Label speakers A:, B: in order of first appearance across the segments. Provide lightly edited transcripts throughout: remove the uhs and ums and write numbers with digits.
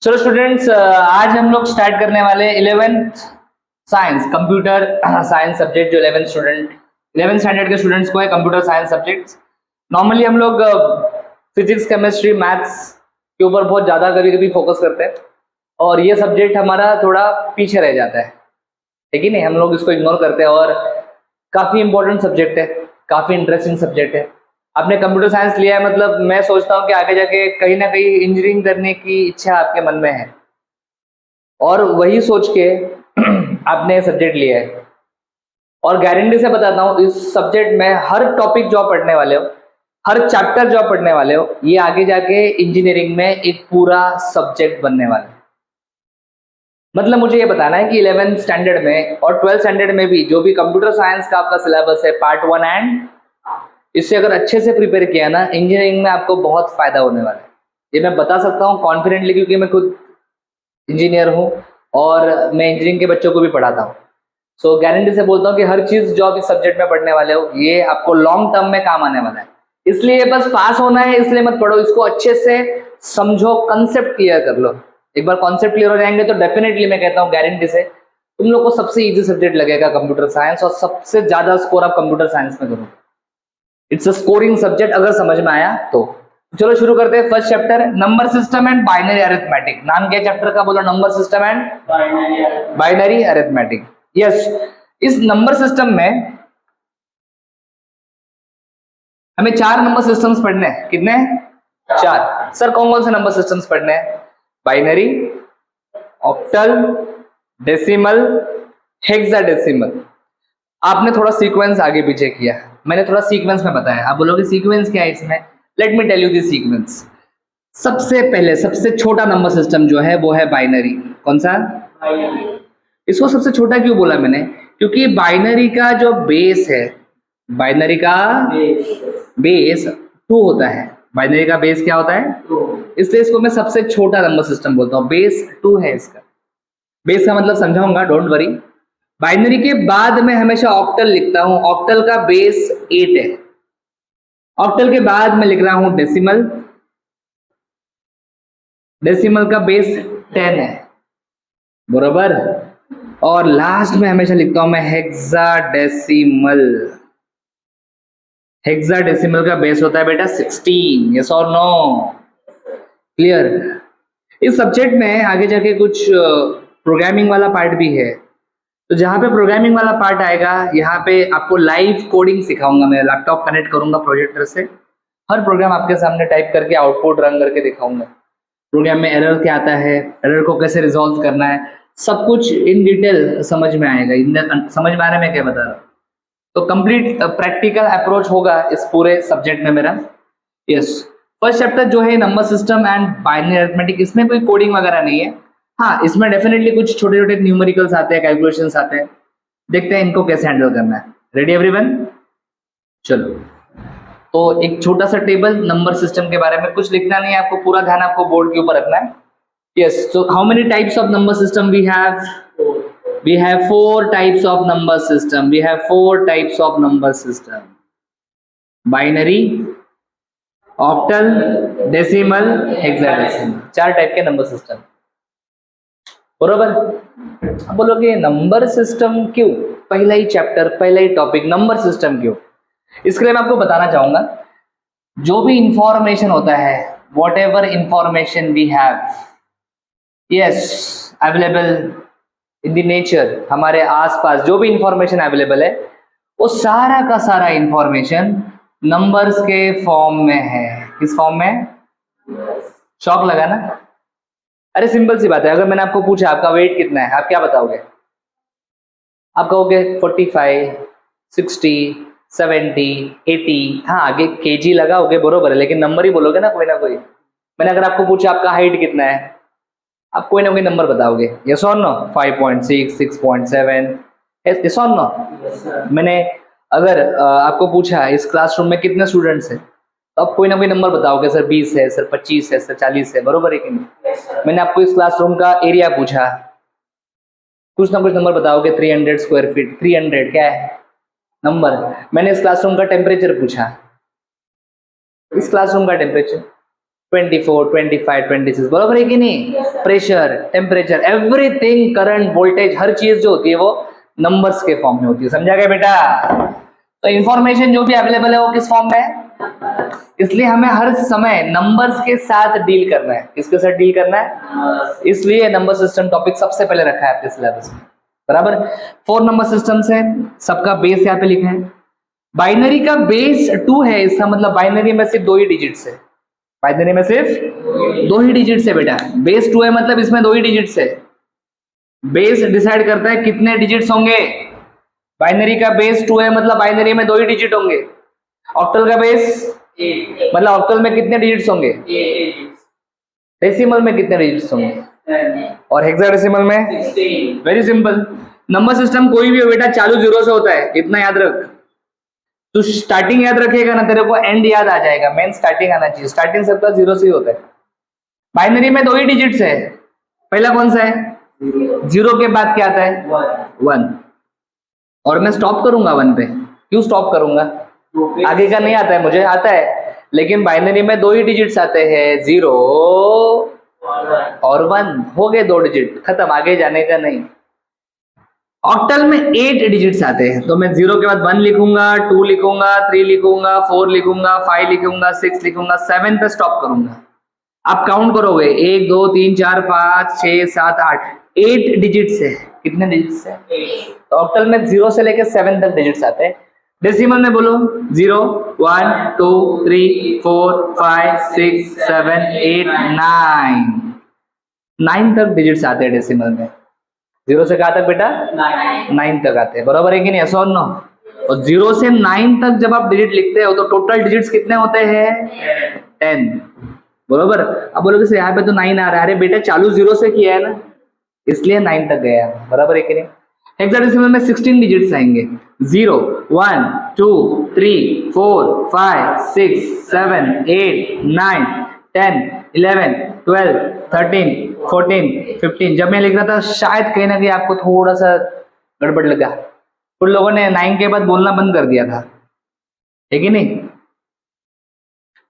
A: चलो स्टूडेंट्स, आज हम लोग स्टार्ट करने वाले 11th science computer science subject. जो 11th स्टैंडर्ड के स्टूडेंट्स को है कंप्यूटर साइंस सब्जेक्ट्स। नॉर्मली हम लोग फिजिक्स केमिस्ट्री मैथ्स के ऊपर बहुत ज़्यादा कभी कभी फोकस करते हैं और ये सब्जेक्ट हमारा थोड़ा पीछे रह जाता है, ठीक है नहीं, हम लोग इसको इग्नोर करते हैं और काफ़ी इंपॉर्टेंट सब्जेक्ट है, काफ़ी इंटरेस्टिंग सब्जेक्ट है। आपने कंप्यूटर साइंस लिया है मतलब मैं सोचता हूँ कि आगे जाके कहीं ना कहीं इंजीनियरिंग करने की इच्छा आपके मन में है और वही सोच के आपने सब्जेक्ट लिया है। और गारंटी से बताता हूँ इस सब्जेक्ट में हर टॉपिक जो आप पढ़ने वाले हो, हर चैप्टर जो आप पढ़ने वाले हो, ये आगे जाके इंजीनियरिंग में एक पूरा सब्जेक्ट बनने वाला है। मतलब मुझे ये बताना है कि 11th स्टैंडर्ड में और 12th स्टैंडर्ड में भी जो भी कंप्यूटर साइंस का आपका सिलेबस है पार्ट 1 एंड इससे अगर अच्छे से प्रिपेयर किया ना, इंजीनियरिंग में आपको बहुत फायदा होने वाला है। ये मैं बता सकता हूँ कॉन्फिडेंटली क्योंकि मैं खुद इंजीनियर हूँ और मैं इंजीनियरिंग के बच्चों को भी पढ़ाता हूँ। सो गारंटी से बोलता हूँ कि हर चीज़ जो आप इस सब्जेक्ट में पढ़ने वाले हो ये आपको लॉन्ग टर्म में काम आने वाला है। इसलिए बस पास होना है इसलिए मत पढ़ो, इसको अच्छे से समझो, कंसेप्ट क्लियर कर लो। एक बार कॉन्सेप्ट क्लियर हो जाएंगे तो डेफिनेटली मैं कहता हूँ गारंटी से तुम लोग को सबसे इजी सब्जेक्ट लगेगा कंप्यूटर साइंस और सबसे ज्यादा स्कोर आप कंप्यूटर साइंस में करोगे। इट्स अ स्कोरिंग सब्जेक्ट अगर समझ में आया तो। चलो शुरू करते हैं। First chapter number system and binary arithmetic. नाम क्या चैप्टर का बोला? Number system and binary arithmetic. Yes, इस नंबर सिस्टम में हमें 4 नंबर सिस्टम्स पढ़ने हैं। कितने? 4। सर कौन कौन से नंबर सिस्टम्स पढ़ने हैं? Binary, octal, decimal, hexadecimal. आपने थोड़ा सीक्वेंस आगे पीछे किया, मैंने थोड़ा सीक्वेंस में बताया। आप बोलोगे सीक्वेंस क्या है इसमें? Let me tell you this sequence. सबसे पहले सबसे छोटा नंबर सिस्टम जो है वो है बाइनरी। कौन सा? इसको सबसे छोटा क्यों बोला मैंने? क्योंकि बाइनरी का जो बेस है, बाइनरी का बेस 2 होता है। बाइनरी का बेस क्या होता है? 2। इसलिए इसको मैं सबसे छोटा नंबर सिस्टम बोलता हूँ। बेस 2 है इसका। बेस का मतलब समझाऊंगा, डोंट वरी। बाइनरी के बाद में हमेशा ऑक्टल लिखता हूं। ऑक्टल का बेस 8 है। ऑक्टल के बाद में लिख रहा हूं डेसिमल। डेसिमल का बेस 10 है, बरोबर। और लास्ट में हमेशा लिखता हूं मैं हेक्साडेसिमल। हेक्साडेसिमल का बेस होता है बेटा 16। यस और नो? क्लियर? इस सब्जेक्ट में आगे जाके कुछ प्रोग्रामिंग वाला पार्ट भी है। तो जहाँ पे प्रोग्रामिंग वाला पार्ट आएगा यहाँ पे आपको लाइव कोडिंग सिखाऊंगा। मैं लैपटॉप कनेक्ट करूंगा प्रोजेक्टर से, हर प्रोग्राम आपके सामने टाइप करके आउटपुट रन करके दिखाऊंगा। प्रोग्राम में एरर क्या आता है, एरर को कैसे रिजॉल्व करना है, सब कुछ इन डिटेल समझ में आएगा। समझ में आ रहा है मैं क्या बता रहा हूँ? तो कंप्लीट प्रैक्टिकल अप्रोच होगा इस पूरे सब्जेक्ट में मेरा। यस, फर्स्ट चैप्टर जो है number system and binary arithmetic, इसमें कोई कोडिंग वगैरह नहीं है। हाँ, इसमें डेफिनेटली कुछ छोटे छोटे न्यूमेरिकल्स आते हैं, कैलकुलेशंस आते हैं। देखते हैं इनको कैसे हैंडल करना है। Ready everyone? चलो, तो एक छोटा सा टेबल नंबर सिस्टम के बारे में, कुछ लिखना नहीं है आपको, पूरा ध्यान आपको बोर्ड के ऊपर रखना है। Yes, so how many types of number system we have? We have 4 types of number system. We have 4 types of number system. Binary, octal, decimal, hexadecimal। 4 type के नंबर सिस्टम, बरोबर। अब बोलोगे नंबर सिस्टम क्यों? पहला ही chapter, पहला ही topic, number system क्यों? इसके लिए मैं आपको बताना चाहूंगा, जो भी इंफॉर्मेशन होता है, whatever information we have, yes, available in the nature, हमारे आसपास जो भी इंफॉर्मेशन अवेलेबल है वो सारा का सारा इंफॉर्मेशन नंबर्स के फॉर्म में है। किस फॉर्म में? शॉक लगा ना? अरे सिंपल सी बात है, अगर मैंने आपको पूछा आपका वेट कितना है, आप क्या बताओगे? आप कहोगे 45, 60, 70, 80। हाँ, आगे केजी लगाओगे, बरोबर है, लेकिन नंबर ही बोलोगे ना कोई ना कोई। मैंने अगर आपको पूछा आपका हाइट कितना है, आप कोई ना कोई नंबर बताओगे। यस और नो? 5.6, 6.7। यस और नो? मैंने अगर आपको पूछा इस क्लासरूम में कितने स्टूडेंट्स हैं, तो आप कोई ना कोई नंबर बताओगे। सर 20 है, सर 25 है, सर 40 है, बरोबर है कि नहीं? मैंने आपको इस क्लासरूम का एरिया पूछा, कुछ ना कुछ नंबर बताओगे। 300 स्क्वायर फीट। 300 क्या है? नंबर। मैंने इस क्लासरूम का टेम्परेचर पूछा, इस क्लासरूम का टेम्परेचर 24, 25, 26, बरोबर है कि नहीं? Pressure, temperature, everything, current, voltage, हर चीज जो होती है वो नंबर्स के फॉर्म में होती है। समझा गया बेटा? तो इंफॉर्मेशन जो भी अवेलेबल है वो किस फॉर्म में है? इसलिए हमें हर समय नंबर्स के साथ डील करना है। किसके साथ डील करना है? इसलिए नंबर सिस्टम टॉपिक सबसे पहले रखा है आपके सिलेबस में, बराबर। 4 नंबर सिस्टम्स है, सबका बेस यहाँ पे लिखा है। बाइनरी का बेस 2 है, इसका मतलब बाइनरी में सिर्फ 2 ही डिजिट्स है। बाइनरी में सिर्फ 2 ही डिजिट्स है बेटा। बेस 2 है मतलब इसमें 2 ही डिजिट्स है। बेस डिसाइड करता है कितने डिजिट्स होंगे। बाइनरी का बेस 2 है मतलब बाइनरी में 2 ही डिजिट होंगे। ऑक्टल का बेस 8 मतलब ऑक्टल में कितने डिजिट्स होंगे? 8। डेसिमल में कितने डिजिट्स होंगे? 10। और हेक्साडेसिमल में 16। Very simple. नंबर सिस्टम कोई भी हो बेटा चालू 0 से होता है, इतना याद रख। तो स्टार्टिंग याद रखेगा ना, तेरे को एंड याद आ जाएगा, मेन स्टार्टिंग आना चाहिए। स्टार्टिंग सबका 0 से ही होता है। बाइनरी में 2 ही डिजिट्स है। पहला कौन सा है? 0 के बाद क्या आता है? 1। और मैं स्टॉप करूंगा 1 पे। क्यों स्टॉप करूंगा? आगे का नहीं आता है मुझे, आता है, लेकिन बाइनरी में 2 ही डिजिट्स आते हैं, 0 और 1। हो गए 2 डिजिट, खत्म, आगे जाने का नहीं। ऑक्टल में 8 डिजिट्स आते हैं, तो मैं 0 के बाद 1 लिखूंगा, 2 लिखूंगा, 3 लिखूंगा, 4 लिखूंगा, 5 लिखूंगा, 6 लिखूंगा, 7 पे स्टॉप करूंगा। आप काउंट करोगे 1 2 3 4 5 6 7 8, 8 डिजिट्स है। कितने डिजिट्स है? 8। तो ऑक्टल में 0 से लेकर 7 तक डिजिट्स आते हैं। डेसिमल में बोलो 0 1 2 3 4 5 6 7 8 9, 9 तक डिजिट्स आते हैं डेसिमल में। 0 से कहाँ तक बेटा? 9 तक आते हैं, बराबर है कि नहीं? yes or no? और 0 से 9 तक जब आप डिजिट लिखते हो तो टोटल डिजिट्स कितने होते हैं? 10, बरोबर। अब बोलोगे सर यहाँ पे तो 9 आ रहा है। अरे बेटा चालू 0 से किया है ना, इसलिए 9 तक गया, बराबर है कि नहीं? हेक्साडेसिमल में 16 डिजिट्स आएंगे। 0 1 2 3 4 5 6 7 8 9 10 11 12 13 14 15। जब मैं लिख रहा था शायद कहीं ना कहीं आपको थोड़ा सा गड़बड़ लगा। कुछ लोगों ने 9 के बाद बोलना बंद कर दिया था, है कि नहीं?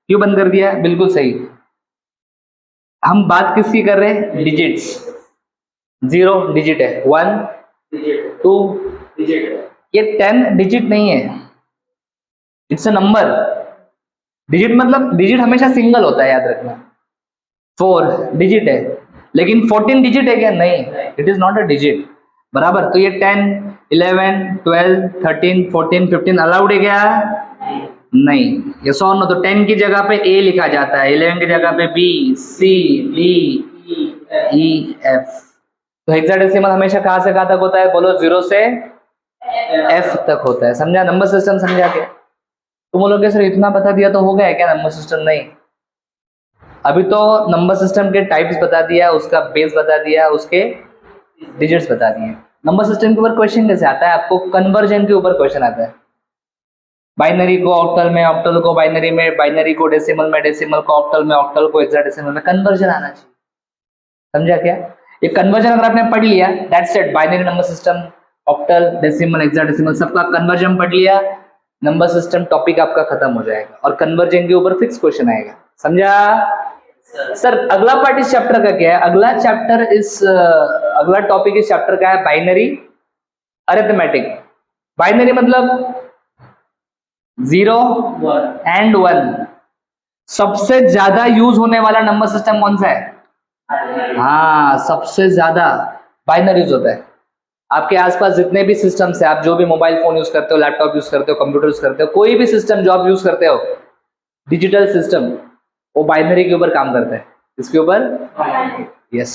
A: क्यों बंद कर दिया? बिल्कुल सही। हम बात किसकी कर रहे हैं? डिजिट्स। 0 डिजिट है, 1 2 डिजिट है, ये 10 डिजिट नहीं है, इट्स अ नंबर। डिजिट मतलब डिजिट हमेशा सिंगल होता है, याद रखना। 4 डिजिट है, लेकिन 14 डिजिट है क्या? नहीं, it is not a digit, बराबर। तो ये 10 11 12 13 14 15 अलाउड है क्या? नहीं। ये सौ नो, तो 10 की जगह पे A लिखा जाता है, 11 की जगह पे B C D E F। तो हेक्साडेसिमल हमेशा कहां से कहां तक होता है? बोलो 0 से F तक होता है। समझा? नंबर सिस्टम समझा क्या? तुम बोलोगे सर इतना बता दिया तो हो गया क्या नंबर सिस्टम? नहीं, अभी तो नंबर सिस्टम के टाइप्स बता दिया, उसका बेस बता दिया, उसके डिजिट्स बता दिए। नंबर सिस्टम के ऊपर क्वेश्चन कैसे आता है आपको? कन्वर्जन के ऊपर क्वेश्चन आता है। बाइनरी को ऑक्टल में, ऑक्टल को बाइनरी में, बाइनरी को डेसिमल में, डेसिमल को ऑक्टल में, ऑक्टल को हेक्साडेसिमल में, कन्वर्जन आना चाहिए। समझा क्या? ये कन्वर्जन अगर आपने पढ़ लिया, that's it. Binary number system, octal, decimal, hexadecimal, सबका कन्वर्जन पढ़ लिया, नंबर सिस्टम टॉपिक आपका खत्म हो जाएगा और कन्वर्जन के ऊपर फिक्स क्वेश्चन आएगा। समझा? सर अगला पार्ट इस चैप्टर का क्या है? अगला टॉपिक इस चैप्टर का है बाइनरी अरिथमेटिक। बाइनरी मतलब 0 एंड 1। सबसे ज्यादा यूज होने वाला नंबर सिस्टम कौन सा है? हाँ, सबसे ज्यादा बाइनरीज होता है। आपके आसपास जितने भी सिस्टम्स है, आप जो भी मोबाइल फोन यूज करते हो, लैपटॉप यूज करते हो, कंप्यूटर यूज करते हो, कोई भी सिस्टम जो आप यूज करते हो, डिजिटल सिस्टम, वो बाइनरी के ऊपर काम करता है। इसके ऊपर? यस।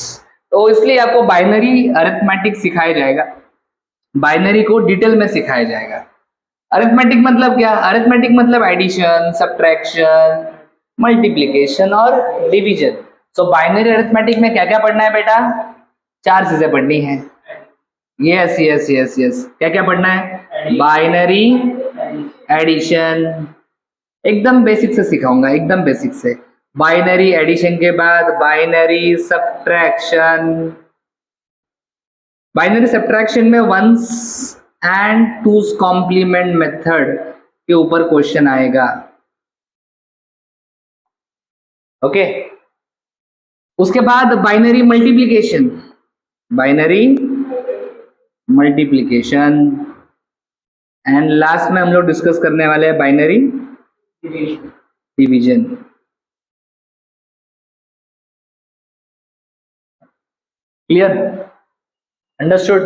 A: तो इसलिए आपको बाइनरी अरिथमेटिक सिखाया जाएगा, बाइनरी को डिटेल में सिखाया जाएगा। अरिथमेटिक मतलब क्या? अरिथमेटिक मतलब एडिशन, सब्ट्रैक्शन, मल्टीप्लिकेशन और डिवीजन। तो बाइनरी अरिथमेटिक में क्या क्या पढ़ना है बेटा? 4 चीजें पढ़नी है। यस यस यस यस, क्या क्या पढ़ना है? बाइनरी एडिशन, एकदम बेसिक से सिखाऊंगा, एकदम बेसिक से। बाइनरी एडिशन के बाद बाइनरी सब्ट्रैक्शन। बाइनरी सब्ट्रैक्शन में one's and two's complement method के ऊपर क्वेश्चन आएगा। ओके, उसके बाद binary multiplication, binary multiplication, and last में हम लोग डिस्कस करने वाले हैं बाइनरी डिवीजन। Clear, understood.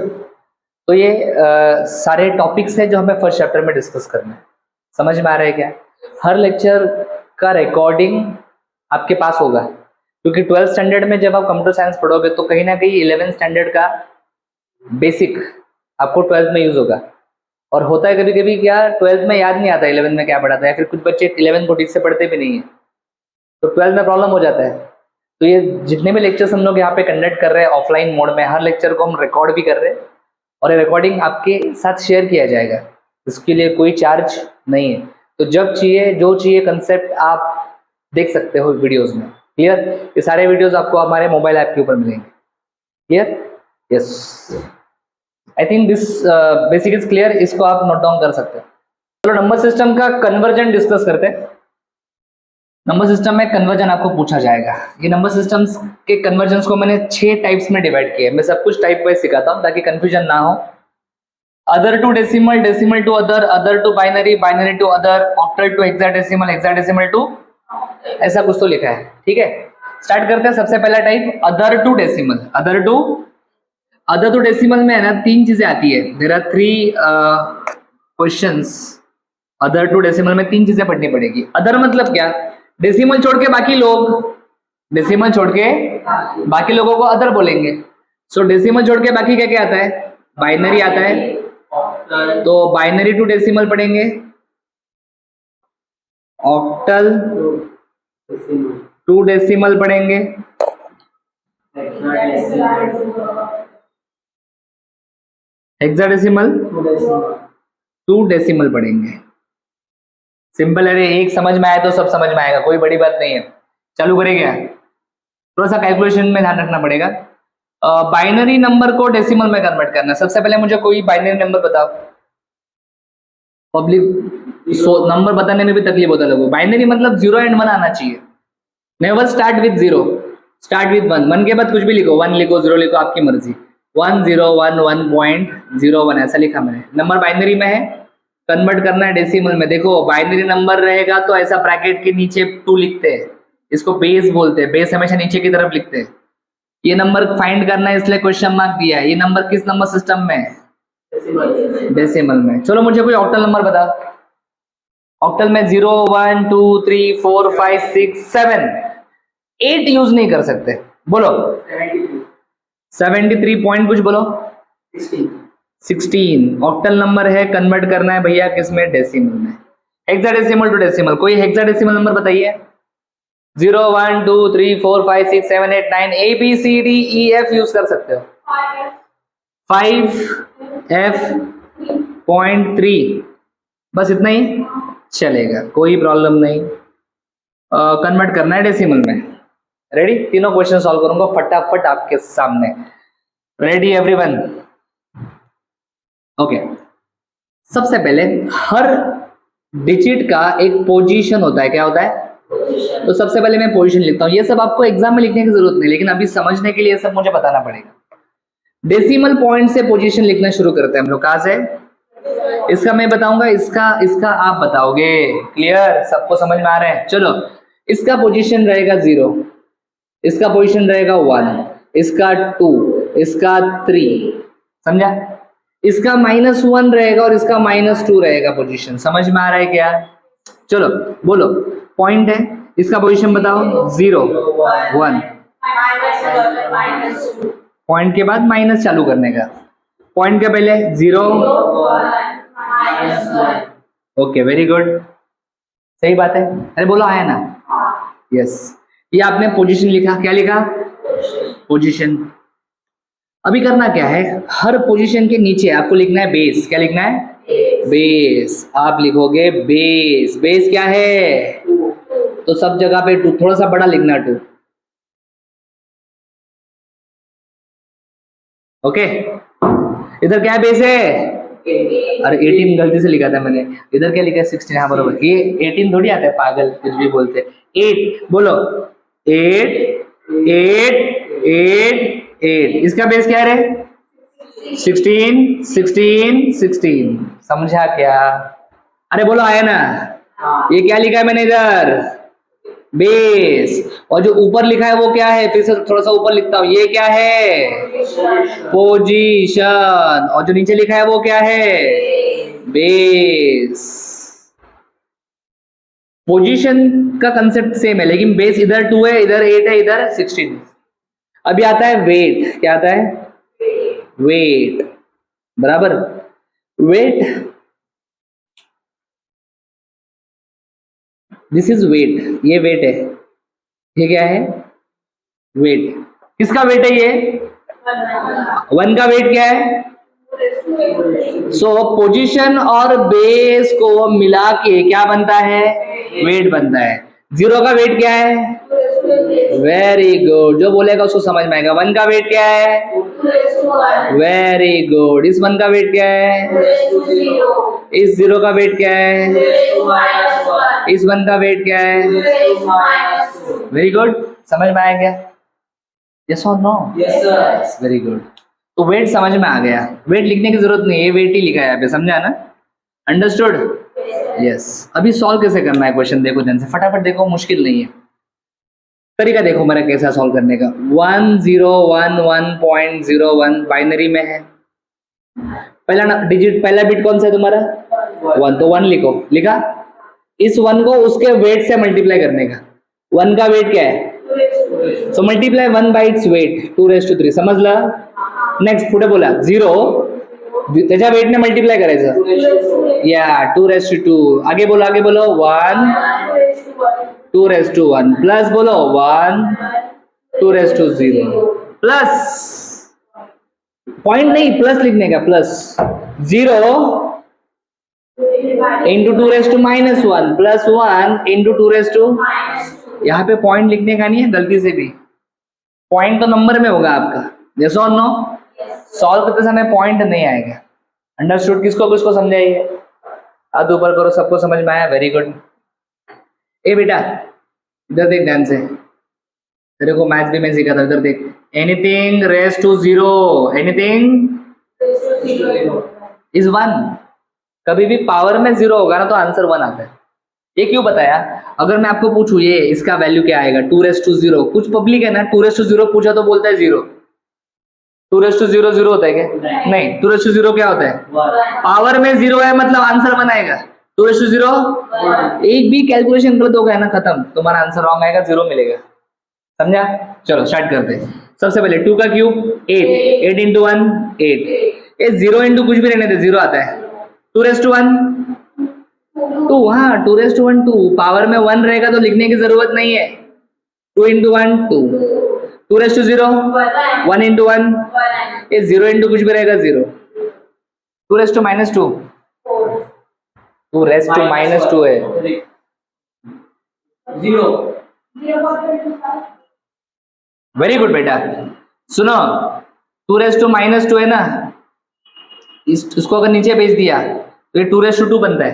A: तो ये सारे टॉपिक्स हैं जो हमें फर्स्ट चैप्टर में डिस्कस करना है। समझ में आ रहा है क्या? हर लेक्चर का रिकॉर्डिंग आपके पास होगा, क्योंकि 12th स्टैंडर्ड में जब आप कंप्यूटर साइंस पढ़ोगे तो कहीं ना कहीं 11th स्टैंडर्ड का बेसिक आपको 12th में यूज होगा। और होता है कभी कभी क्या, 12th में याद नहीं आता 11th में क्या पढ़ा था, या फिर कुछ बच्चे 11th को ठीक से पढ़ते भी नहीं है, तो 12th में प्रॉब्लम हो जाता है। तो ये जितने भी लेक्चर्स हम लोग यहाँ पे कंडक्ट कर रहे हैं ऑफलाइन मोड में, हर लेक्चर को हम रिकॉर्ड भी कर रहे हैं और ये रिकॉर्डिंग आपके साथ शेयर किया जाएगा, इसके लिए कोई चार्ज नहीं है। तो जब चाहिए, जो चाहिए कंसेप्ट आप देख सकते हो वीडियोस में। क्लियर, ये सारे वीडियोस आपको हमारे मोबाइल ऐप के ऊपर मिलेंगे। Clear, yes, I think this basic is clear, इसको आप नोट डाउन कर सकते हो। चलो नंबर सिस्टम का कन्वर्जन डिस्कस करते हैं। नंबर सिस्टम में कन्वर्जन आपको पूछा जाएगा। ये नंबर सिस्टम्स के कन्वर्जन्स को मैंने 6 टाइप्स में डिवाइड किया है। मैं सब कुछ टाइप वाइज सिखाता हूँ ताकि कंफ्यूजन ना हो। Other to decimal, decimal to other, other to binary, binary to other, octal to hexadecimal, hexadecimal to, ऐसा कुछ तो लिखा है। ठीक है, स्टार्ट करते हैं। सबसे पहला type other to decimal. Other to decimal में है ना 3 चीजें आती है। There are 3 questions. Other to decimal में 3 चीजें पढ़नी पड़ेगी। अदर मतलब क्या? डेसिमल छोड़ के बाकी लोग, डेसिमल छोड़ के बाकी लोगों को अदर बोलेंगे। सो डेसिमल छोड़ के बाकी क्या क्या आता है? बाइनरी आता है, तो बाइनरी टू डेसिमल पढ़ेंगे। ऑक्टल टू डेसिमल पढ़ेंगे। हेक्साडेसिमल टू डेसिमल पढ़ेंगे। सिंपल है, एक समझ में आया तो सब समझ में आएगा, कोई बड़ी बात नहीं है। चालू करेंगे, थोड़ा सा कैलकुलेशन में ध्यान रखना पड़ेगा। बाइनरी नंबर को डेसिमल में कन्वर्ट करना। सबसे पहले मुझे कोई बाइनरी नंबर बताओ। पब्लिक नंबर बताने में भी तकलीफ होता है लोगों को। बाइनरी मतलब 0 एंड 1 आना चाहिए। Never start with 0, start with 1। 1 के बाद कुछ भी लिखो, 1 लिखो, 0 लिखो, आपकी मर्जी। 1 0 1 1.01 ऐसा लिखा मैंने। नंबर बाइनरी में है, कन्वर्ट करना है डेसिमल में। देखो बाइनरी नंबर रहेगा तो ऐसा ब्रैकेट के नीचे 2 लिखते हैं, इसको बेस बोलते हैं। बेस हमेशा नीचे की तरफ लिखते हैं। ये नंबर फाइंड करना है, इसलिए क्वेश्चन मार्क दिया है। ये नंबर किस नंबर सिस्टम में है? डेसिमल में। चलो मुझे कोई ऑक्टल नंबर बता। ऑक्टल में 0 1 2 3 4 5 6 7 8 यूज नहीं कर सकते। बोलो 73 पॉइंट कुछ बोलो। 16 ऑक्टल नंबर है, कन्वर्ट करना है भैया किसमें? डेसिमल में। हेक्साडेसिमल टू डेसिमल, कोई हेक्साडेसिमल नंबर बताइए। 0 1 2 3 4 5 6 7 8 9 A B C D E F use कर सकते हो। 5F.3 बस इतना ही चलेगा, कोई प्रॉब्लम नहीं। कन्वर्ट करना है डेसिमल में। रेडी? तीनों क्वेश्चन सॉल्व करूंगा फटाफट आपके सामने। Ready everyone? ओके, सबसे पहले हर डिजिट का एक पोजीशन होता है। क्या होता है? तो सबसे पहले मैं पोजीशन लिखता हूं। ये सब आपको एग्जाम में लिखने की जरूरत नहीं, लेकिन अभी समझने के लिए सब मुझे बताना पड़ेगा। डेसिमल पॉइंट से पोजीशन लिखना शुरू करते हैं हम लोग। कहां से? इसका मैं बताऊंगा, इसका आप बताओगे। क्लियर? सबको समझ में आ रहा है? चलो, इसका पोजीशन रहेगा 0, इसका पोजीशन रहेगा 1, इसका 2, इसका 3। समझा? इसका -1 रहेगा और इसका -2 रहेगा पोजीशन। समझ में आ रहा है क्या? चलो बोलो, पॉइंट है, इसका पोजीशन बताओ। 0 1, पॉइंट के बाद माइनस चालू करने का। पॉइंट के पहले 0 ओके, वेरी गुड, सही बात है। अरे बोलो आया ना? यस, ये आपने पोजीशन लिखा। क्या लिखा? पोजीशन। अभी करना क्या है, हर पोजीशन के नीचे आपको लिखना है बेस। क्या लिखना है? बेस। आप लिखोगे बेस। बेस क्या है? तो सब जगह पे 2, थोड़ा सा बड़ा लिखना 2। ओके, इधर क्या बेस है? अरे 18 गलती से लिखा था मैंने, इधर क्या लिखा है? 16। हाँ बरोबर, ये 18 थोड़ी आता है, पागल कुछ भी बोलते। 8 बोलो, 8 8 8 8, इसका बेस क्या है रे? 16 16 16, समझा क्या? अरे बोलो आया ना? ये क्या लिखा है मैंने इधर? बेस। और जो ऊपर लिखा है वो क्या है? फिर से थोड़ा सा ऊपर लिखता हूं, ये क्या है? पोजीशन। और जो नीचे लिखा है वो क्या है? बेस। पोजीशन का कंसेप्ट सेम है, लेकिन बेस इधर 2 है, इधर 8 है, इधर 16। अभी आता है वेट। क्या आता है? वेट। बराबर। वेट, दिस इज वेट, ये वेट है। ये क्या है? वेट। किसका वेट है ये? 1 का वेट क्या है? सो पोजीशन और बेस को मिला के क्या बनता है? वेट बनता है। 0 का वेट क्या है? वेरी गुड, जो बोलेगा उसको समझ में आएगा। 1 का वेट क्या है? Very good. इस 1 का वेट क्या है? इस 0 का वेट क्या है? इस 1 का वेट क्या है? वेरी गुड, समझ में आया क्या? यस और no?
B: Yes sir.
A: Very good. तो वेट समझ में आ गया, वेट लिखने की जरूरत नहीं है, वेट ही लिखा है यहाँ पे, समझा ना? अंडरस्टूड? यस। अभी सॉल्व कैसे करना है क्वेश्चन देखो ध्यान से, फटाफट देखो, मुश्किल नहीं है। तरीका देखो मेरा कैसा सॉल्व करने का। 1011.01 बाइनरी में है। पहला डिजिट, पहला बिट कौन सा है तुम्हारा? 1, तो 1 लिखो। लिखा? इस 1 को उसके वेट से मल्टीप्लाई करने का। 1 का वेट क्या है? So multiply 1 bye its weight, 2⁻³ समजला? नेक्स्ट पुढे बोला 0 त्याच्या वेटने मल्टीप्लाय करायचं, या 2⁻²। आगे बोलो, आगे बोलो 1 2⁻1 प्लस बोलो 1 2⁻0 प्लस, पॉइंट नहीं प्लस लिखने का, प्लस 0 इंटू 2⁻⁻1 प्लस 1 इंटू 2⁻, यहाँ पे पॉइंट लिखने का नहीं है गलती से भी, पॉइंट तो नंबर में होगा आपका। यस और नो? सॉल्व करते समय पॉइंट नहीं आएगा। अंडरस्टूड? किसको किसको समझाइए? हाथ ऊपर करो, सबको समझ में आया? Very good. ए बेटा इधर देख ध्यान से, तेरे को मैथ्स भी मैं सिखा था, इधर देख। Anything raise to 0, anything is 1। कभी भी पावर में 0 होगा ना तो आंसर 1 आता है। ये क्यों बताया? अगर मैं आपको पूछूं ये इसका वैल्यू क्या आएगा 2⁻0, कुछ पब्लिक है ना 2⁻0 पूछा तो बोलता है 0। 2⁻0 0 होता है क्या? नहीं, 2⁻0 क्या होता है? पावर में 0 है मतलब आंसर 1 आएगा। 2⁻0 एक भी कैलकुलेशन गलत हो गया ना, खत्म, तुम्हारा आंसर रॉन्ग आएगा, 0 मिलेगा। समझा? चलो स्टार्ट करते हैं। सबसे पहले 2 का क्यूब 8, 8 इंटू 1 8, ये 0 इंटू कुछ भी रहने दे 0 आता है। 2⁻1 2, हाँ 2⁻1 2, पावर में 1 रहेगा तो लिखने की जरूरत नहीं है। 2 इंटू 1 2, 2⁻0 1 इंटू 1, ये 0 इंटू कुछ भी रहेगा 0। 2⁻⁻2, 2⁻⁻2 है
B: 0।
A: वेरी गुड बेटा। सुनो 2⁻⁻2 है ना, इसको अगर नीचे भेज दिया तो ये 2⁻2 बनता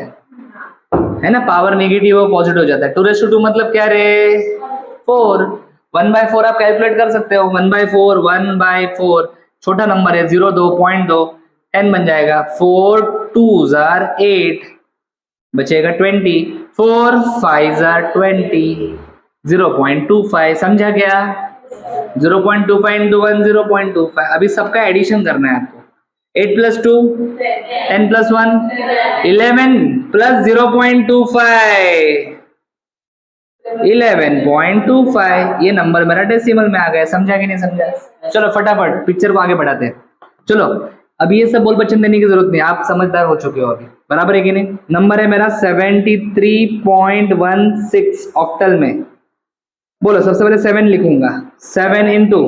A: है ना, पावर नेगेटिव और पॉजिटिव हो जाता है। 2⁻2 मतलब क्या रे? 4। 1/4 आप कैलकुलेट कर सकते हो, 1/4 1/4, छोटा नंबर है 0 2 0.2 10 बन जाएगा। 4 2s are 8, बचेगा 20, 4 5s are 20, 0.25। समझा क्या? 0.25 इंटू 1 0.25। अभी सबका एडिशन करना है आपको। 8 प्लस 2 10 प्लस 1 11 प्लस 0.25 11.25। ये नंबर मेरा डेसिमल में आ गया। समझा कि नहीं समझा? चलो फटाफट पिक्चर को आगे बढ़ाते हैं। चलो अभी ये सब बोल बच्चन देने की जरूरत नहीं, आप समझदार हो चुके हो अभी, बराबर है कि नहीं? नंबर है मेरा 73.16 ऑक्टल में। बोलो सबसे पहले 7 लिखूंगा, 7 इंटू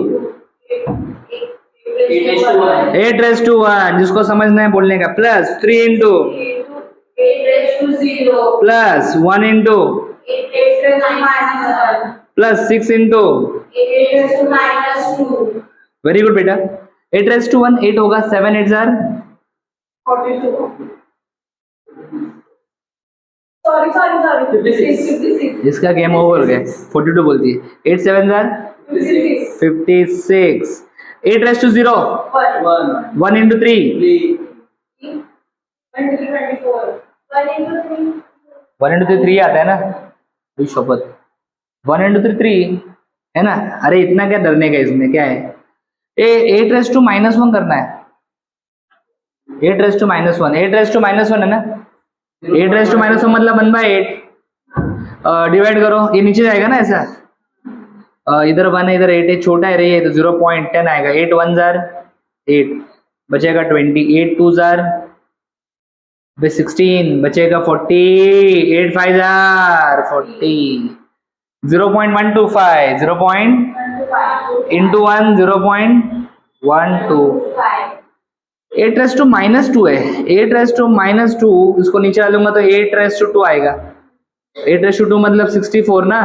A: 8⁻1, जिसको समझना है बोलने का, plus 3 into plus 1 into plus 6 into. Very good बेटा। 8⁻1 8 होगा, 7 8 जार
B: 42। Sorry. 56.
A: इसका गेम ओवर हो गया. 42 बोलती है. 8 7 are
B: 56.
A: 56. 8 raised to 0. 1 into 3.
B: 1 into 24. 1 into 3.
A: 1 into 3 आता है ना. कोई शपथ. 1 into 3 है ना. अरे इतना क्या डरने का इसमें क्या है. 8 raised to -1 करना है. 8 raised to -1. 8 raised to -1 है ना. 8 raised to -1 मतलब 1/8. डिवाइड करो. ये नीचे जाएगा ना ऐसा. इधर 1 है इधर 8 है. छोटा है रही है तो 0.10 आएगा. 8 1s are 8 बचेगा 20. 8 2s are 16 बचेगा 40. 8 5s are 40. 0.125. 0. into 1 0.12. 8 raised to -2 है. 8 raised to -2 इसको नीचे डालूंगा तो 8 raised to 2 आएगा. 8 raised to 2 मतलब 64 ना.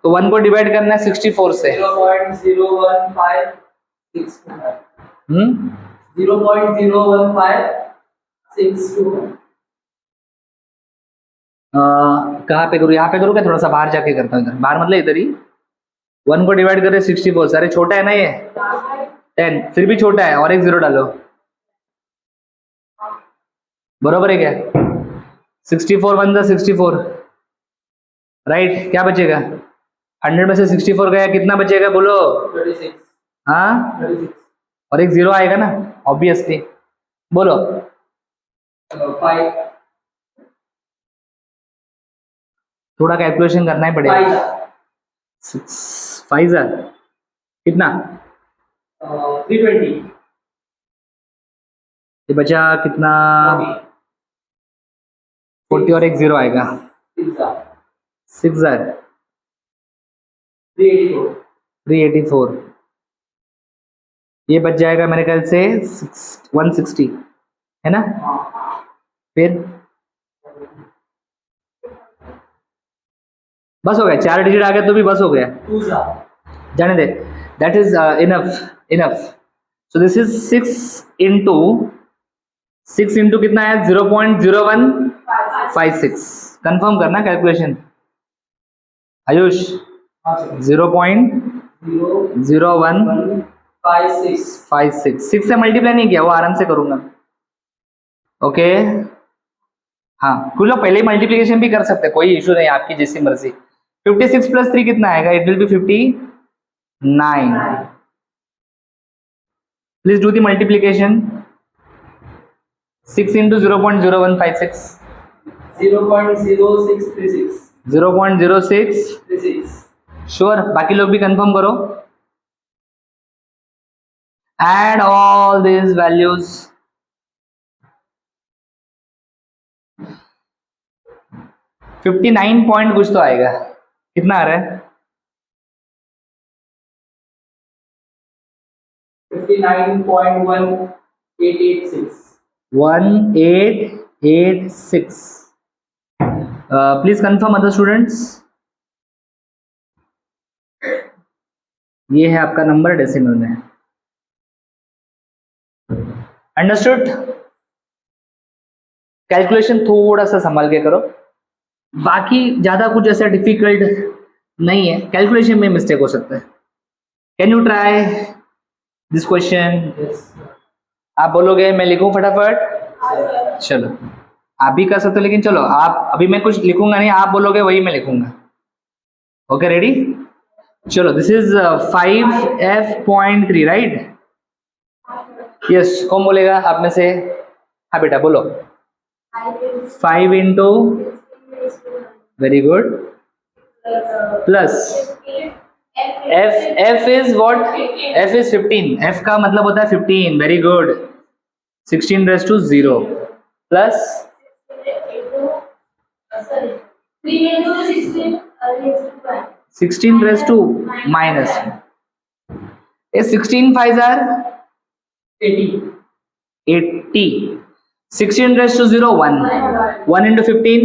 A: तो 1 को डिवाइड करना है 64 से.
B: 0.01562.
A: कहाँ पे करूँ. यहाँ पे करूँ क्या. थोड़ा सा बाहर जाके करता हूँ. इधर बाहर मतलब इधर ही. 1 को डिवाइड करे 64 से. अरे छोटा है ना ये 10. फिर भी छोटा है और एक 0 डालो. बरोबर है क्या. 64 1 जा 64 राइट. क्या बचेगा. 100 में से 64 गया. कितना बचेगा बोलो.
B: 36.
A: हाँ
B: 36.
A: और एक 0 आएगा ना ऑब्वियसली. बोलो.
B: 5.
A: थोड़ा कैलकुलेशन करना ही पड़ेगा. 5 कितना.
B: 320.
A: ये बचा कितना. 40 और एक 0 आएगा. 6 384. ये बच जाएगा मेरे ख्याल से 160 है ना. फिर बस हो गया. 4 डिजिट आ गया तो भी बस हो गया. जाने दे. That is enough. So this is 6 into कितना है 0.0156. कंफर्म करना कैलकुलेशन. आयुष 0.0156. 6 से मल्टीप्लाई नहीं किया वो आराम से करूंगा. ओके हाँ कुछ लोग पहले मल्टीप्लिकेशन भी कर सकते हैं. कोई इशू नहीं. आपकी जैसी मर्जी. 56 + 3 कितना आएगा. It will be 59. Please do the multiplication. 6 into 0.0156.
B: 0.0636.
A: 0.06. Sure. बाकी लोग भी कंफर्म करो. Add all this values. 59 point कुछ तो आएगा. कितना आ रहा है.
B: 59.1886.
A: 1886. Please confirm other students. ये है आपका नंबर डेसिमल में. अंडरस्टूड. कैलकुलेशन थोड़ा सा संभाल के करो. बाकी ज्यादा कुछ ऐसा डिफिकल्ट नहीं है. कैलकुलेशन में मिस्टेक हो सकता है. Can you try this question. आप बोलोगे मैं लिखूं फटाफट. चलो आप भी कर सकते हो लेकिन चलो आप अभी मैं कुछ लिखूंगा नहीं. आप बोलोगे वही मैं लिखूंगा. Okay ready. चलो this is 5f.3 right. Yes कौन बोलेगा आप में से. हाँ बेटा बोलो. 5 into very good plus f is what. f is 15. f का मतलब होता है 15. Very good. 16 raised to 0 plus 16 raised to minus. 16 5s are 80. 16 raised to 0 1. 1 into 15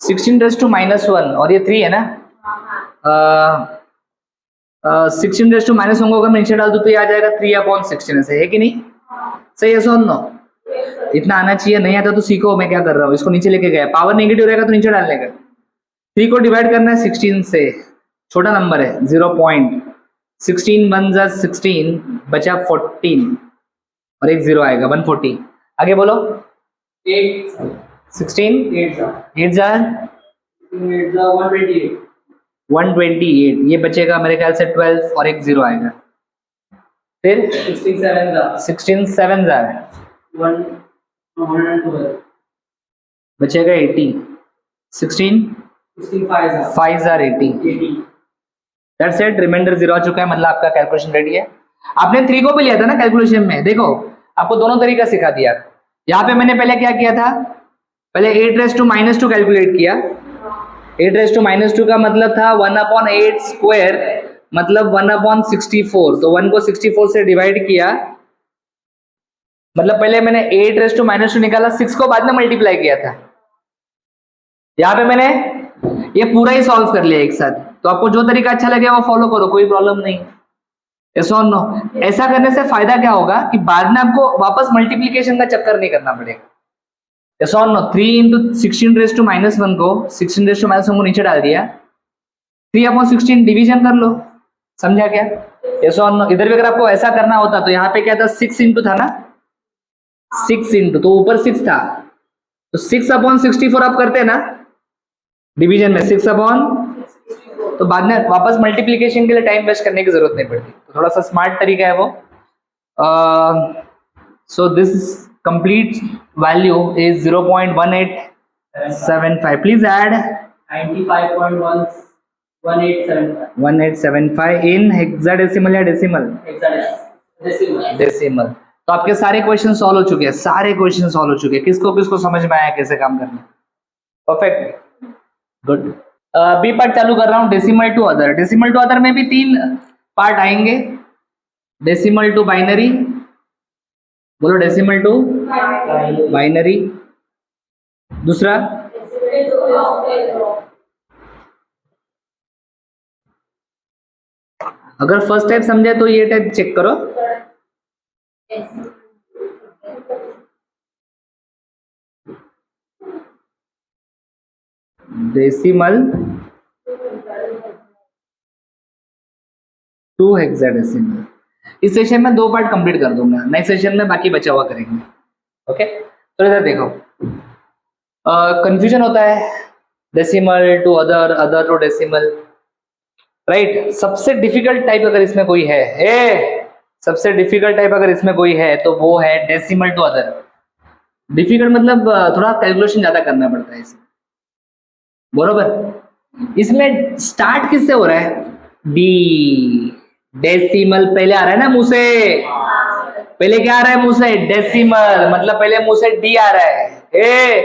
A: 16 raised to -1 और ये 3 है ना. 16 raised to -1 को अगर मैं नीचे डाल दूं तो ये आ जाएगा 3/16 ऐसे है कि नहीं. सही है. सुन लो इतना आना चाहिए, नहीं आता तो सीखो मैं क्या कर रहा हूँ। इसको नीचे लेके गया, पावर नेगेटिव रहेगा तो नीचे डालने का। 3 को डिवाइड करना है 16 से, छोटा नंबर है 0.16 1 जा 16 बचा 14 और एक 0 आएगा 140। आगे बोलो
B: 8
A: 16
B: 8 जा
A: 8 जा
B: 8 जा 128
A: 128, ये बचेगा मेरे ख्याल से 12 और एक 0 आएगा। फिर
B: 16 7 जा
A: 16 7 जा
B: 112
A: बचेगा 80, 16
B: 16 5 जा
A: 5 जा 80।
B: 80
A: दैट्स इट, रिमाइंडर 0 आ चुका है, मतलब आपका कैलकुलेशन रेडी है। आपने 3 को भी लिया था ना कैलकुलेशन में, देखो आपको दोनों तरीका सिखा दिया। यहाँ पे मैंने पहले क्या किया था, पहले 8⁻² कैलकुलेट किया। 8⁻² का मतलब था 1/8 स्क्वायर, मतलब 1/64, तो 1 को 64 से डिवाइड किया, मतलब पहले मैंने 8⁻² निकाला, 6 को बाद में मल्टीप्लाई किया था। यहाँ पे मैंने ये पूरा ही सॉल्व कर लिया एक साथ। तो आपको जो तरीका अच्छा लगे वो फॉलो करो, कोई प्रॉब्लम नहीं। यस और नो? ऐसा करने से फायदा क्या होगा कि बाद में आपको वापस मल्टीप्लीकेशन का चक्कर नहीं करना पड़ेगा। यस और नो? 3 × 16⁻1 को 16⁻1 को नीचे डाल दिया, 3/16 डिवीजन कर लो, समझा क्या? यस और नो? इधर भी अगर आपको ऐसा करना होता तो यहाँ पे क्या था, 6 इंटू था ना, 6 इंटू, तो ऊपर 6 था, तो 6/64 आप करते हैं ना डिवीजन में, 6/, तो बाद में वापस मल्टीप्लिकेशन के लिए टाइम वेस्ट करने की जरूरत नहीं पड़ती। तो थोड़ा सा स्मार्ट तरीका है वो। So this complete value is 0.1875। Please add
B: 95.1875
A: in hexadecimal या डेसिमल?
B: डेसिमल।
A: डेसिमल। तो आपके सारे क्वेश्चन सॉल्व हो चुके हैं, सारे क्वेश्चन सॉल्व हो चुके हैं। किसको किसको समझ में आया कैसे काम करना? Perfect, good. बी पार्ट चालू कर रहा हूँ, decimal to other. Decimal to other में भी 3 पार्ट आएंगे। डेसिमल टू बाइनरी, बोलो डेसिमल टू बाइनरी। दूसरा अगर फर्स्ट टाइप समझे तो ये टाइप चेक करो। Decimal to hexadecimal. इस सेशन में 2 पार्ट कंप्लीट कर दूंगा, नेक्स्ट सेशन में बाकी बचा हुआ करेंगे। ओके, तो इधर देखो, कंफ्यूजन होता है decimal to other, other to decimal, right. सबसे डिफिकल्ट टाइप अगर इसमें कोई है, सबसे डिफिकल्ट टाइप अगर इसमें कोई है तो वो है डेसिमल टू अदर। डिफिकल्ट मतलब थोड़ा कैलकुलेशन ज्यादा करना पड़ता है इसमें, बरोबर। इसमें स्टार्ट किससे हो रहा है? डी, डेसिमल पहले आ रहा है ना मुंह से, पहले क्या आ रहा है मुंह से? डेसिमल, मतलब पहले मुंह से डी आ रहा है।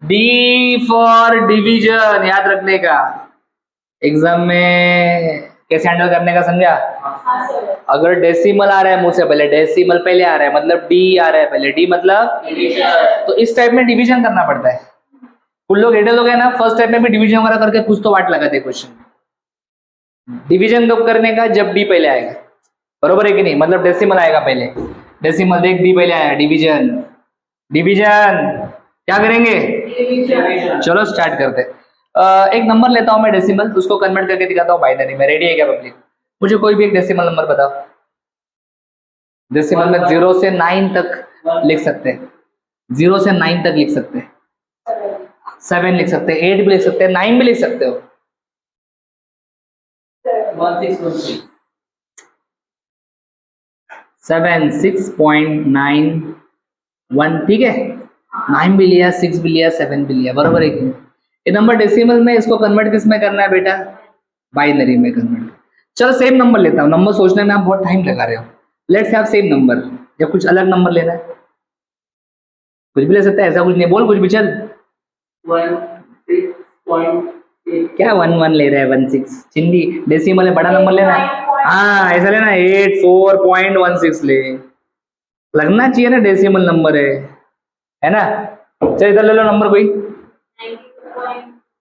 A: डी फॉर डिवीजन, याद रखने का, एग्जाम में कैसे हैंडल करने का, समझा? अगर डेसिमल आ रहा है मुंह से, पहले डेसिमल पहले आ रहा है, मतलब डी आ रहा है पहले, डी मतलब डिवीजन, तो इस टाइप में डिवीजन करना पड़ता है। कुछ लोग एडल हो गए ना, फर्स्ट टाइप में भी डिवीजन वगैरह करके कुछ तो वाट लगाते क्वेश्चन। डिवीजन कब करने का? जब डी पहले आएगा, बरोबर है कि नहीं? मतलब डेसिमल आएगा पहले, डेसिमल देख, डी पहले आया, डिवीजन, डिवीजन क्या करेंगे?
B: डिवीजन।
A: चलो स्टार्ट करते। एक नंबर लेता हूं मैं डेसिमल, उसको कन्वर्ट करके दिखाता हूँ बाइनरी में। रेडी है क्या पब्लिक? मुझे कोई भी एक डेसिमल नंबर बताओ। डेसिमल में 0 से 9 तक लिख सकते हैं, 0 से 9 तक लिख सकते हैं, 7 लिख सकते हैं, 8 भी लिख सकते हैं, 9 भी लिख सकते हो। 7 6.91, ठीक है। 9 भी लिया, 6 भी लिया, 7 भी लिया, बराबर है कि नहीं? ये नंबर डेसिमल में, इसको कन्वर्ट किस में करना है बेटा? बाइनरी में कन्वर्ट। चलो सेम नंबर लेता हूँ, नंबर सोचने में आप बहुत टाइम लगा रहे हो। लेट्स हैव सेम नंबर, या कुछ अलग नंबर लेना है? कुछ भी ले सकते हैं, ऐसा कुछ नहीं, बोल कुछ भी चल।
B: 16.8
A: क्या 1 ले रहा है? 16 चिंदी, डेसिमल है, बड़ा नंबर लेना है। हाँ ऐसा लेना, 84.16 ले, लगना चाहिए ना डेसिमल नंबर है ना? चल इधर ले लो नंबर कोई,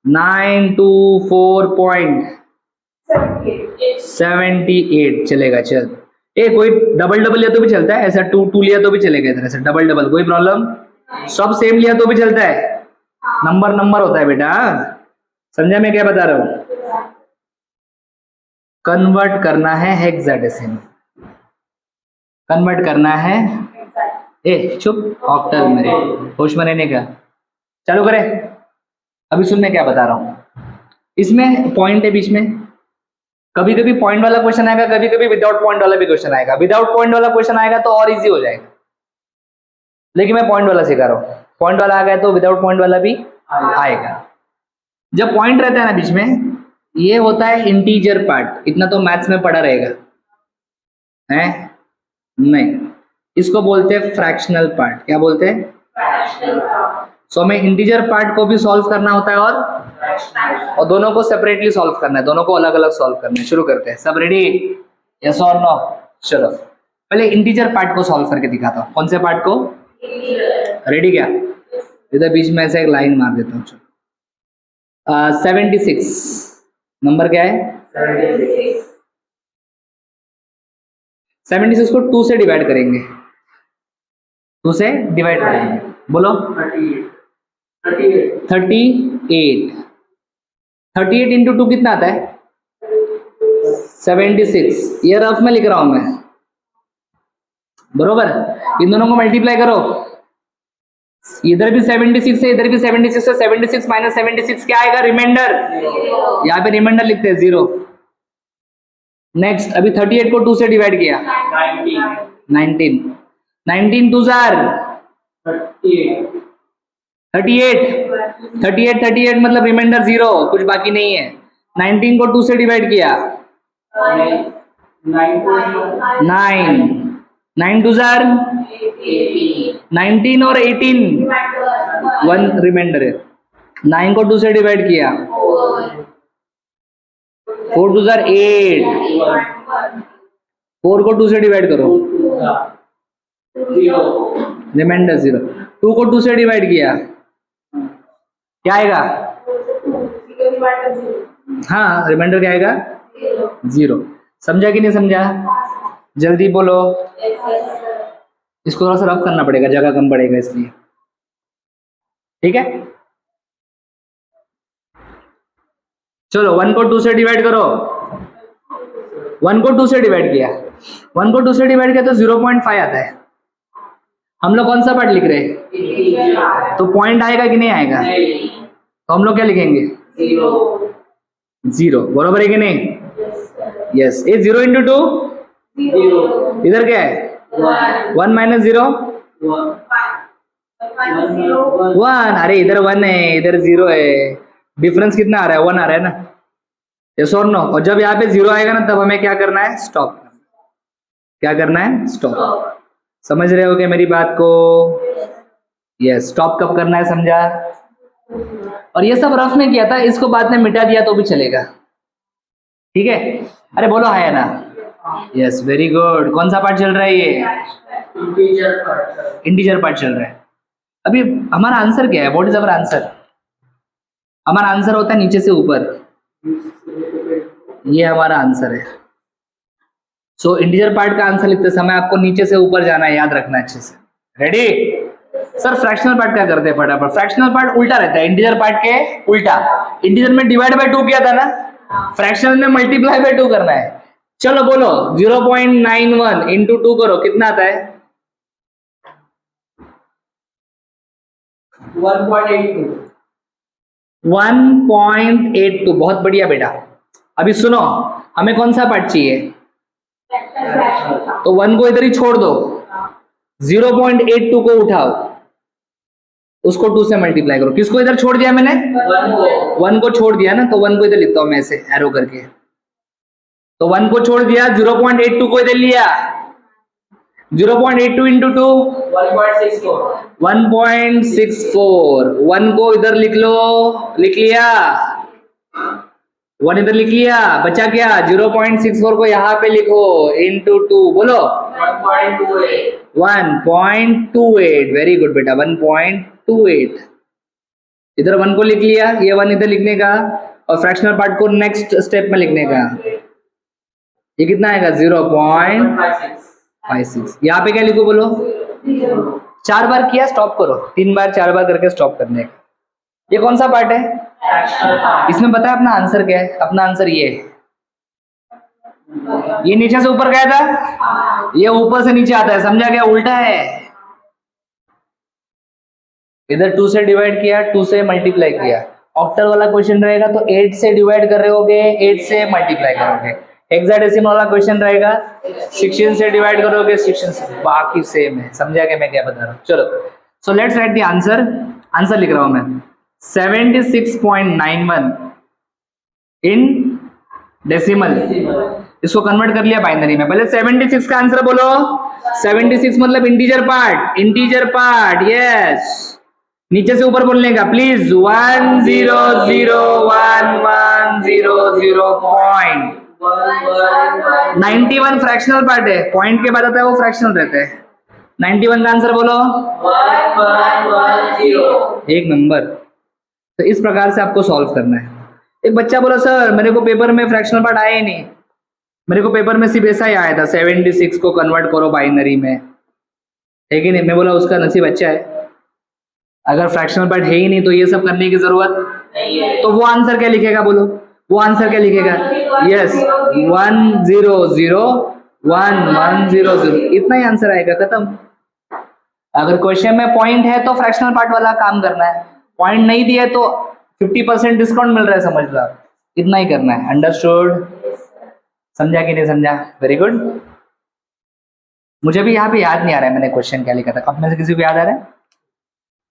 A: 924.78 चलेगा। चल कोई डबल लिया तो भी चलता है, ऐसा 2 लिया तो भी चलेगा, इधर ऐसा डबल कोई प्रॉब्लम सब सेम लिया तो भी चलता है, नंबर नंबर होता है बेटा। समझा मैं क्या बता रहा हूं? कन्वर्ट करना है हेक्साडेसिमल, कन्वर्ट करना है, ए चुप, ऑक्टल मेरे होश में रहने का। चालू करें, अभी सुन मैं क्या बता रहा हूं। इसमें पॉइंट है बीच में, कभी कभी पॉइंट वाला क्वेश्चन आएगा, कभी कभी विदाउट पॉइंट वाला भी क्वेश्चन आएगा। विदाउट पॉइंट वाला क्वेश्चन आएगा तो और इजी हो जाएगा, लेकिन मैं पॉइंट वाला सिखा रहा हूं। पॉइंट वाला आ गया तो विदाउट पॉइंट वाला भी आएगा। जब पॉइंट रहता है ना बीच में, ये होता है इंटीजर पार्ट। इतना तो मैथ्स में पढ़ा रहेगा, है नहीं? इसको बोलते हैं फ्रैक्शनल पार्ट। क्या बोलते हैं? सो हमें इंटीजर पार्ट को भी सॉल्व करना होता है और दोनों को सेपरेटली सॉल्व करना है, दोनों को अलग अलग सॉल्व करना है। शुरू करते हैं, सब रेडी? यस और नो? चलो पहले इंटीजर पार्ट को सॉल्व करके दिखाता हूँ। कौन से पार्ट को? रेडी क्या? इधर बीच में ऐसे एक लाइन मार देता हूँ। चलो 76 नंबर क्या है? 76 को 2 से डिवाइड करेंगे, 2 से डिवाइड करेंगे, बोलो। 38 इंटू 2 कितना आता है? 76। ये रफ में लिख रहा हूं मैं, बरोबर। इन दोनों को मल्टीप्लाई करो, इधर भी 76 है, इधर भी 76 है। 76 माइनस 76 क्या आएगा? रिमाइंडर। यहाँ पे रिमाइंडर लिखते हैं 0। नेक्स्ट, अभी 38 को 2 से डिवाइड किया, 19 2 जार 38 मतलब रिमाइंडर 0, कुछ बाकी नहीं है। 19 को 2 से डिवाइड किया, 9 2 जार 19 और 18, 1 रिमाइंडर है। 9 को 2 से डिवाइड किया, 4 2 जार 8, 4 को 2 से डिवाइड करो, रिमाइंडर 0। 2 को 2 से डिवाइड किया, क्या आएगा? हाँ, रिमाइंडर क्या आएगा? 0। समझा कि नहीं समझा? जल्दी बोलो। इसको थोड़ा सा रफ करना पड़ेगा, जगह कम पड़ेगा इसलिए, ठीक है? चलो 1 को 2 से डिवाइड करो, 1 को 2 से डिवाइड किया, 1 को 2 से डिवाइड किया तो 0.5 आता है। हम लोग कौन सा पार्ट लिख रहे हैं? तो पॉइंट आएगा कि नहीं आएगा? तो हम लोग क्या लिखेंगे? 0, बरोबर है कि नहीं? यस। ये 0 इंटू 2, इधर क्या है? 1 माइनस 0, 1। अरे इधर 1 है, इधर 0 है, डिफरेंस कितना आ रहा है? 1 आ रहा है ना? यस और नो? और जब यहाँ पे 0 आएगा ना, तब हमें क्या करना है? स्टॉप। क्या करना है? स्टॉप। समझ रहे हो क्या मेरी बात को? यस। स्टॉप कब करना है, समझा? और ये सब रफ में किया था, इसको बाद में मिटा दिया तो भी चलेगा, ठीक है? अरे बोलो हाय ना। Yes, very good. कौन सा पार्ट चल रहा है ये? इंटीजर पार्ट चल रहा है। अभी हमारा आंसर क्या है? What is our answer? हमारा आंसर होता है नीचे से ऊपर, ये हमारा आंसर है। सो इंटीजर पार्ट का आंसर लिखते समय आपको नीचे से ऊपर जाना है, याद रखना अच्छे से। रेडी? सर फ्रैक्शनल पार्ट क्या करते हैं? फटाफट। फ्रैक्शनल पार्ट उल्टा रहता है इंटीजर पार्ट के उल्टा। इंटीजर में डिवाइड बाय 2 किया था ना, फ्रैक्शनल में मल्टीप्लाई बाय 2 करना है। चलो बोलो 0.91 इंटू 2 करो, कितना आता है? 1.82। बहुत बढ़िया बेटा। अभी सुनो, हमें कौन सा पार्ट चाहिए? तो 1 को इधर ही छोड़ दो, 0.82 को उठाओ, उसको 2 से मल्टीप्लाई करो। किसको इधर छोड़ दिया मैंने? 1 को छोड़ दिया ना, तो 1 को इधर लिखता हूं मैं ऐसे एरो करके। तो 1 को छोड़ दिया, 0.82 को इधर लिया, 0.82 इंटू 2 1.64। 1 को इधर लिख लो, लिख लिया, 1 इधर लिख लिया, बचा क्या? 0.64 को यहाँ पे लिखो इंटू 2, बोलो 1.28। वेरी गुड बेटा, 1.28। इधर 1 को लिख लिया, ये 1 इधर लिखने का, और फ्रैक्शनल पार्ट को नेक्स्ट स्टेप में लिखने का। ये कितना आएगा? 0.56। यहाँ पे क्या लिखो बोलो? 4 बार किया, स्टॉप करो, 3 बार 4 बार करके स्टॉप करने का। ये कौन सा पार्ट है?
B: Fractional part.
A: इसमें पता है अपना आंसर क्या है? अपना आंसर ये है, ये नीचे से ऊपर गया था, ये ऊपर से नीचे आता है, समझा क्या? उल्टा है। इधर 2 से डिवाइड किया, 2 से मल्टीप्लाई किया। ऑक्टल वाला क्वेश्चन रहेगा तो 8 से डिवाइड कर रहे होगे, 8 से मल्टीप्लाई करोगे। हेक्साडेसिमल वाला क्वेश्चन रहेगा 16 से डिवाइड करोगे, 16 से, बाकी सेम है। समझा क्या मैं क्या बता रहा हूँ? चलो, so let's write the answer. Answer लिख रहा हूं मैं 76.91 इन डेसिमल। इसको कन्वर्ट कर लिया बाइनरी में। पहले 76 का आंसर बोलो। 76 मतलब integer part, integer part, yes. नीचे से ऊपर बोलने का प्लीज। 1001100 91 फ्रैक्शनल पार्ट है, पॉइंट के बाद आता है वो फ्रैक्शनल रहते हैं। 91 का आंसर बोलो।
B: 1110।
A: एक नंबर। तो इस प्रकार से आपको सॉल्व करना है। एक बच्चा बोला सर मेरे को पेपर में फ्रैक्शनल पार्ट आया ही नहीं, मेरे को पेपर में सिर्फ ऐसा ही आया था 76 को कन्वर्ट करो बाइनरी में, है कि नहीं? मैं बोला उसका नसीब अच्छा है, अगर फ्रैक्शनल पार्ट है ही नहीं तो ये सब करने की जरूरत
B: नहीं है।
A: तो वो आंसर क्या लिखेगा बोलो? वो आंसर क्या लिखेगा? यस, 1001100, इतना ही आंसर आएगा, खत्म। अगर क्वेश्चन में पॉइंट है तो फ्रैक्शनल पार्ट वाला काम करना है, पॉइंट नहीं दिया तो 50% डिस्काउंट मिल रहा है, समझ लो, इतना ही करना है। अंडरस्टूड? समझा कि नहीं समझा? Very good. मुझे भी यहाँ पे याद नहीं आ रहा है मैंने क्वेश्चन क्या लिखा था। अब में से किसी को याद आ रहा है?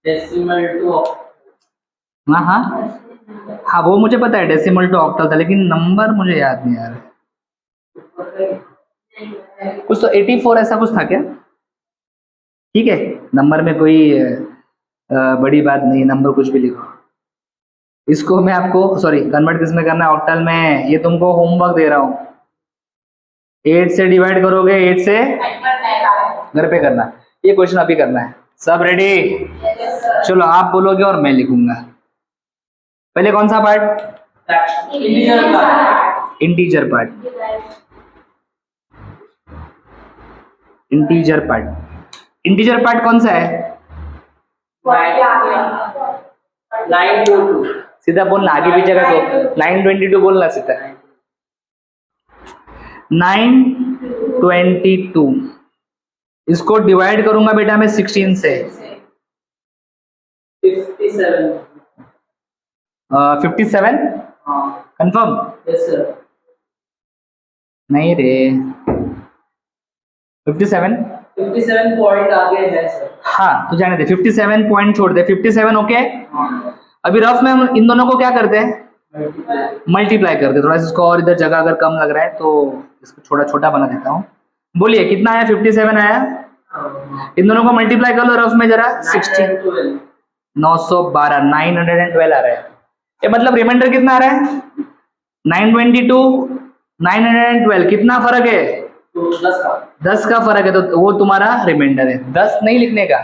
B: डेसिमल टू
A: हाँ हाँ हाँ, वो मुझे पता है डेसिमल टू ऑक्टल था, लेकिन नंबर मुझे याद नहीं आ रहा है। कुछ तो 84 ऐसा कुछ था क्या? ठीक है, नंबर में कोई बड़ी बात नहीं, नंबर कुछ भी लिखो। इसको मैं आपको सॉरी कन्वर्ट किस में करना है? ऑक्टल में। ये तुमको होमवर्क दे रहा हूँ। 8 से डिवाइड करोगे, 8 से घर पे करना। ये क्वेश्चन अभी करना है। सब रेडी? चलो आप बोलोगे और मैं लिखूंगा। पहले कौन सा part?
B: Integer part.
A: Integer part. Integer part, integer part कौन सा है?
B: 922।
A: सीधा बोलना, आगे पीछे का तो 922 बोलना सीधा। 922 इसको डिवाइड करूंगा बेटा मैं 16 से।
B: 57।
A: 57
B: हाँ।
A: कंफर्म?
B: Yes sir.
A: नहीं रे, 57
B: 57 पॉइंट आगे है सर।
A: हाँ, तो जाने दे, 57 पॉइंट छोड़ दे, 57 ओके।
B: हाँ।
A: अभी रफ में हम इन दोनों को क्या करते हैं?
B: मल्टीप्लाई।
A: मल्टीप्लाई करते हैं। थोड़ा सा इसको और इधर जगह अगर कम लग रहा है तो इसको छोटा छोटा बना देता हूँ। बोलिए कितना आया? 57 आया। इन दोनों को मल्टीप्लाई कर लो रफ में जरा। 16 912 912 आ रहा है। ये मतलब रिमाइंडर कितना आ रहा है? 922 912, कितना फर्क है? 10 का फर्क है, तो वो तुम्हारा रिमाइंडर है। 10 नहीं लिखने का,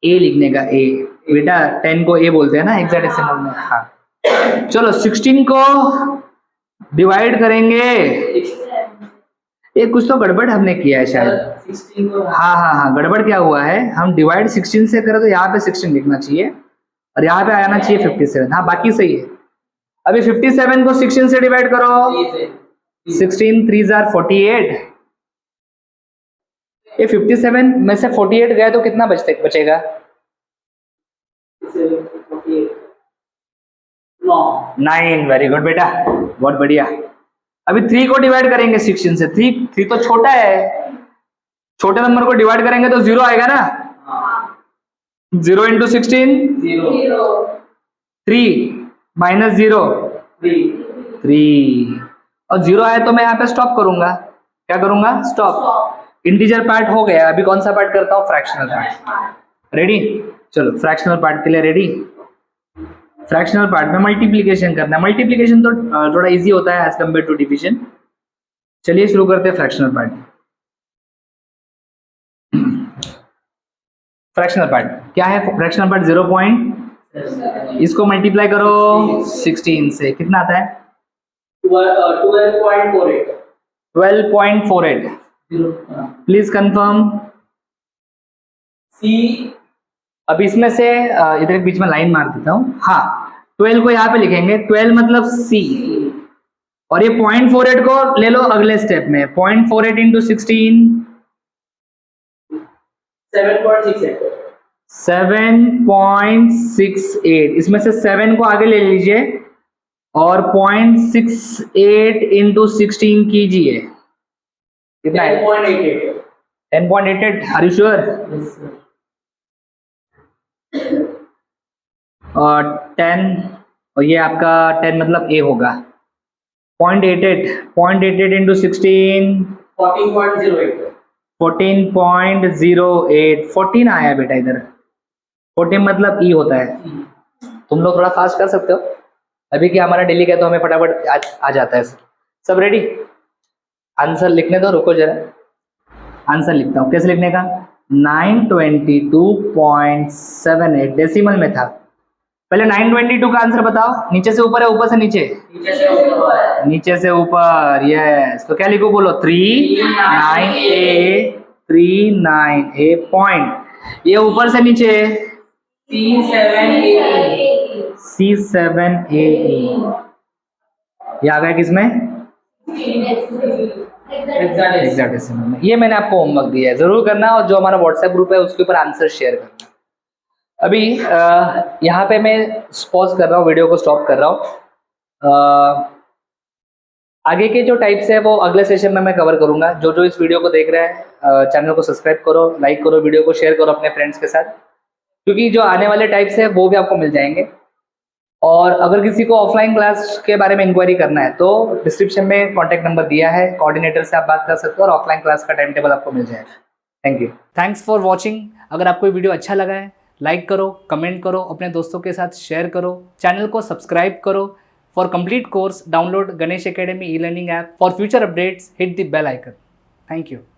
A: ए लिखने का, ए बेटा। 10 को ए बोलते हैं ना हेक्साडेसिमल में। हाँ चलो 16 को डिवाइड करेंगे। ये कुछ तो गड़बड़ हमने किया है शायद।
B: 16 को
A: हाँ, गड़बड़ क्या हुआ है? हम डिवाइड 16 से करें तो यहाँ पे 16 लिखना चाहिए और यहाँ पे आना चाहिए 57। हाँ बाकी सही है। अभी 57 को 16 से डिवाइड करो। 16 3 जार 48। ये 57 में से 48 गया तो कितना बचेगा? 9। वेरी गुड बेटा, बहुत बढ़िया। अभी 3 को डिवाइड करेंगे 16 से। 3 तो छोटा है, छोटे नंबर को डिवाइड करेंगे तो 0 आएगा ना। 0 इंटू 16 3 माइनस 0 3, और 0 आया तो मैं यहाँ पे स्टॉप करूंगा। क्या करूंगा? स्टॉप। इंटीजर पार्ट हो गया। अभी कौन सा पार्ट करता हूँ? Fractional part. रेडी? चलो फ्रैक्शनल पार्ट के लिए रेडी। फ्रैक्शनल पार्ट में मल्टीप्लिकेशन करना है। मल्टीप्लिकेशन तो थोड़ा इजी होता है एज कम्पेयर टू डिवीजन। चलिए शुरू करते हैं फ्रैक्शनल पार्ट। फ्रैक्शनल पार्ट क्या है? फ्रैक्शनल पार्ट 0 पॉइंट, इसको मल्टीप्लाई करो 16 से, कितना आता है?
B: 12.48।
A: 12.48। Please confirm.
B: C
A: अब इसमें से इधर एक बीच में लाइन मार देता हूँ। हाँ, 12 को यहाँ पे लिखेंगे, 12 मतलब C, और ये 0.48 को ले लो अगले स्टेप में, 0.48 इंटू 16
B: 7.68
A: 7.68, इसमें से 7 को आगे ले लीजिए और 0.68 इंटू 16 कीजिए, कितना है?
B: 10.88
A: 10.88, are you sure?
B: yes sir
A: और 10, और ये आपका 10 मतलब A होगा, 0.88 इंटू 16
B: 14.08
A: 14.08, 14 आया बेटा इधर, 14 मतलब E होता है। तुम लोग थोड़ा फास्ट कर सकते हो, अभी क्या हमारा डेली का तो हमें फटाफट आ जाता है। सब रेडी? आंसर लिखने दो, रुको जरा, आंसर लिखता हूँ। कैसे लिखने का? 922.78 डेसिमल में था। पहले 922 का आंसर बताओ, नीचे से ऊपर है ऊपर से नीचे?
B: नीचे से ऊपर
A: नीचे से ऊपर, यस। तो क्या लिखो बोलो? 39A पॉइंट, ये ऊपर से नीचे C7AE, ये आ गया किसमें? एग्जैक्ट डेसिमल में। ये मैंने आपको होमवर्क दिया है, जरूर करना, और जो हमारा व्हाट्सएप ग्रुप है उसके ऊपर आंसर शेयर करना। अभी यहाँ पे मैं पॉज कर रहा हूँ, वीडियो को स्टॉप कर रहा हूँ। आगे के जो टाइप्स है वो अगले सेशन में मैं कवर करूँगा। जो जो इस वीडियो को देख रहे हैं, चैनल को सब्सक्राइब करो, लाइक करो, वीडियो को शेयर करो अपने फ्रेंड्स के साथ, क्योंकि जो आने वाले टाइप्स है वो भी आपको मिल जाएंगे। और अगर किसी को ऑफलाइन क्लास के बारे में इंक्वायरी करना है तो डिस्क्रिप्शन में कॉन्टैक्ट नंबर दिया है, कोऑर्डिनेटर से आप बात कर सकते हो और ऑफलाइन क्लास का टाइम टेबल आपको मिल जाएगा। Thank you, thanks for watching. अगर आपको वीडियो अच्छा लगा है, लाइक करो, कमेंट करो, अपने दोस्तों के साथ शेयर करो, चैनल को सब्सक्राइब करो। For complete course download Ganesh academy e learning app. For future updates hit the bell icon. Thank you.